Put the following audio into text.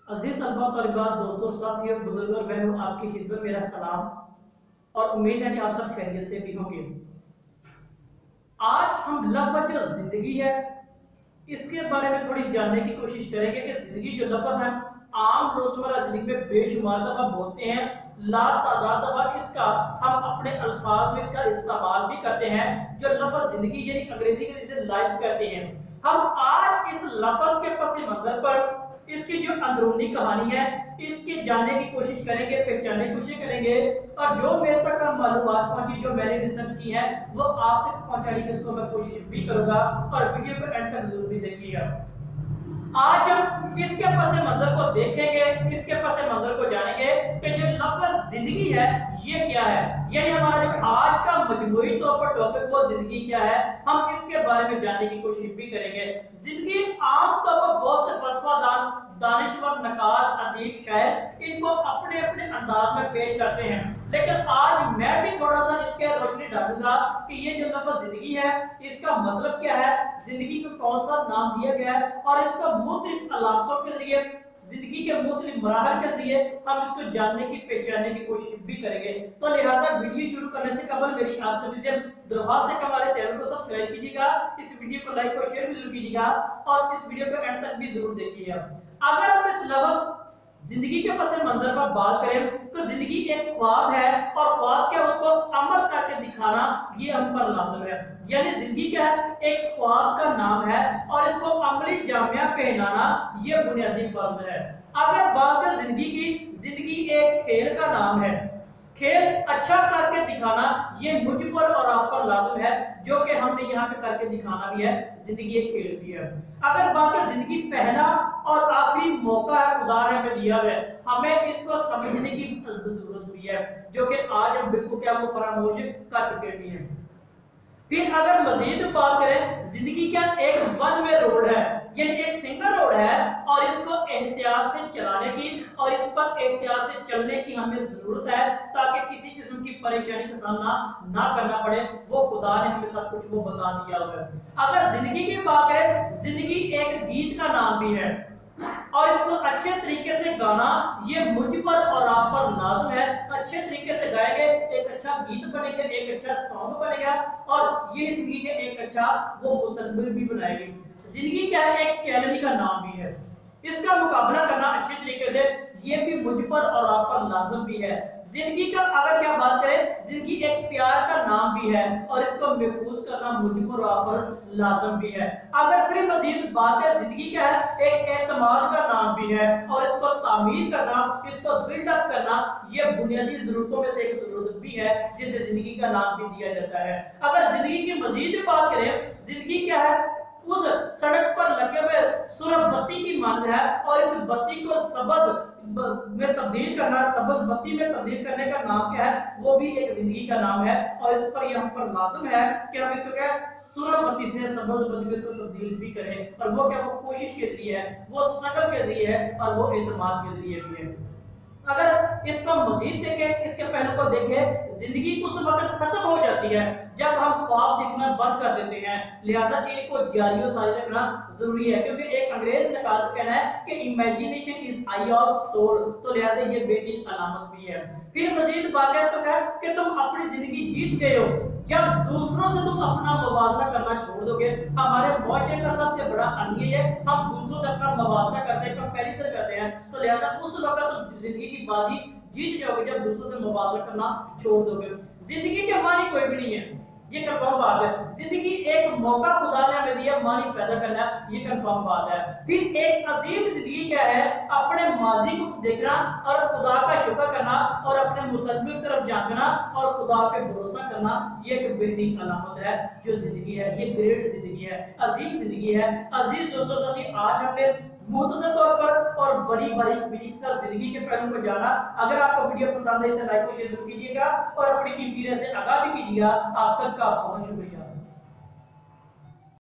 अजीज तलबा तलिबात दोस्तों साथियों बुजुर्गों बहनों आपकी खिदमत मेरा सलाम और उम्मीद है कि आप सब खैरियत से भी होंगे। आज हम लफ्ज़ जो जिंदगी है इसके बारे में थोड़ी जानने की कोशिश करेंगे कि जिंदगी जो लफ्ज़ है आम रोजमर्रा जिंदगी में बेशुमार दफा बोलते हैं, लातादाद दफा इसका हम अपने अल्फाज में इसका इस्तेमाल भी करते हैं। जो लफ्ज़ जिंदगी यानी अंग्रेजी में जिसे लाइफ कहते हैं, हम आज इस लफ्ज़ के पस मंजर पर इसकी जो अंदरूनी कहानी है इसके जानने की कोशिश करेंगे, पहचानने की कोशिश करेंगे और जो मेरे तक मालूमात पहुंची, जो मैंने रिसर्च की है वो आप तक पहुंचाने की इसको मैं कोशिश भी करूंगा और वीडियो को एंड तक जरूर भी देखिएगा। आज हम इसके पस मंजर को देखेंगे, इसके पस मंजर को जानेंगे कि जो लफ्ज़ जिंदगी है ये क्या है, यानी हमारा जो आज का मजमूई तौर पर टॉपिक वो जिंदगी क्या है, हम इसके बारे में जानने की कोशिश भी करेंगे। जिंदगी आम तौर पर बहुत से फलसफादान, दानिशवर, नकार, अदीब, शायर इनको अपने अपने अंदाज में पेश करते हैं, लेकिन आज मैं भी थोड़ा सा इसके रोशनी डालूंगा कि ये जो लफ्ज़ जिंदगी है इसका मतलब क्या है, जिंदगी को कौन सा नाम दिया गया है और इसका मुख्तलिफ अलामतों के जरिए, जिंदगी के मुख्तलिफ मराहल के जरिए हम इसको जानने की, पहचानने की कोशिश भी करेंगे। तो लिहाजा वीडियो शुरू करने से कबल मेरी आप सभी से दरख्वास्त है कि हमारे चैनल को सब्सक्राइब कीजिएगा, इस वीडियो को लाइक और शेयर भी जरूर कीजिएगा और इस वीडियो को एंड तक भी जरूर देखिएगा। अगर हम इस लफ्ज़ जिंदगी के पस मंजर पर बात करें तो जिंदगी एक ख्वाब है और ख्वाब क्या उसको अमल करके दिखाना ये हम पर लाजिम है। यानी जिंदगी क्या है, एक ख्वाब का नाम है और इसको अमली जामिया पहनाना ये बुनियादी फर्ज है। अगर बात करें जिंदगी की, जिंदगी एक खेल का नाम है, खेल अच्छा करके दिखाना ये मुझ पर और आप पर लाजिम है, जो कि हमने यहाँ पे करके दिखाना भी है। जिंदगी एक खेल भी है। अगर बात करें जिंदगी पहला और आखिरी मौका है खुदा ने हमें दिया है, हमें इसको समझने की जरूरत भी है, जो कि आज हम बिल्कुल क्या वो फरामोश कर चुके भी हैं। फिर अगर मजीद बात करें, जिंदगी क्या एक वन वे रोड है, यानी एक सिंगल रोड है और इसको एहतियात से चलाने की और इस पर एहतियात से चलने की हमें जरूरत है ताकि किसी किस्म की परेशानी का सामना ना करना पड़े। वो खुदा ने हमें सब कुछ वो बता दिया हुआ है। अगर जिंदगी की बात करें, जिंदगी एक गीत का नाम भी है और इसको अच्छे तरीके से गाना ये मुझ पर और आप पर लाजिम है। अच्छे तरीके से गाएंगे एक अच्छा गीत बनेगा, एक अच्छा सॉन्ग बनेगा और ये जिंदगी के एक अच्छा वो मुस्तकबिल भी बनाएगी। जिंदगी क्या है, एक चैलेंज का नाम भी है, इसका मुकाबला करना अच्छे तरीके से ये भी मुझ पर और आप पर लाजिम भी है। जिंदगी का अगर क्या बात करें, जिंदगी एक प्यार का नाम भी है और इसको महफूज करना मुझ पर और आप पर लाजिम भी है। अगर फिर मजीद बात है, जिंदगी क्या है, एक एतमाद का नाम भी है और इसको तामीर करना, इसको बिल्डअप करना ये बुनियादी जरूरतों में से एक जरूरत भी है जिसे जिंदगी का नाम भी दिया जाता है। अगर जिंदगी की मजीद बात करें, जिंदगी क्या है, उस सड़क पर लगे हुए सुरभ बत्ती की मांग है और इस बत्ती को सबज में तब्दील करना, सबज बत्ती में तब्दील करने का नाम क्या है, वो भी एक जिंदगी का नाम है और इस पर ये हम पर लाजिम है कि हम इसको क्या सुरभ बत्ती से सबज बत्ती में इसको तब्दील भी करें। और वो क्या, वो कोशिश के जरिए है, वो स्ट्रगल के जरिए है और वो एतमाद के जरिए भी है। अगर इसको मजीद देखें, इसके पहलू को देखें, जिंदगी उस वक्त खत्म हो जाती है जब हम ख्वाब देखना बंद कर देते हैं। लिहाजा इनको जारी और सारी रखना जरूरी है, क्योंकि एक अंग्रेज का कहना है कि imagination is eye of soul, तो लिहाजा ये बेहतरीन अलामत भी है। फिर मजीद बात है तो क्या कि तुम अपनी जिंदगी जीत गए हो जब दूसरों से तुम अपना मुबादला करना छोड़ दोगे। हमारे मुआशरे का सबसे बड़ा अन्याय है, हम दूसरों से अपना मुबादला करते हैं, कंपैरिजन करते हैं, तो लिहाजा उस वक्त तुम जिंदगी की बाजी जीत जाओगे जब दूसरों से मुबादला करना छोड़ दोगे। जिंदगी के मानी कोई भी नहीं है, ये कंफर्म बात है। जिंदगी एक मौका खुदा ने हमें दिया मानी पैदा करना, ये कंफर्म बात है। फिर एक अजीम जिंदगी क्या है, अपने माजी को देखना और खुदा का शुक्र करना और अपने मुस्तकबिल की तरफ झांकना और खुदा पे भरोसा करना, ये एक बेहतरीन अलामत है जो जिंदगी है, ये ग्रेट जिंदगी है, अजीम जिंदगी है। अजीज दोस्तों साथी, आज हमने मुख्तसर तौर पर और बड़ी जिंदगी के पहलू को जाना। अगर आपको वीडियो पसंद है इसे लाइक और शेयर जरूर कीजिएगा और अपनी कीमती राय से आगाह भी कीजिएगा। आप सबका बहुत शुक्रिया।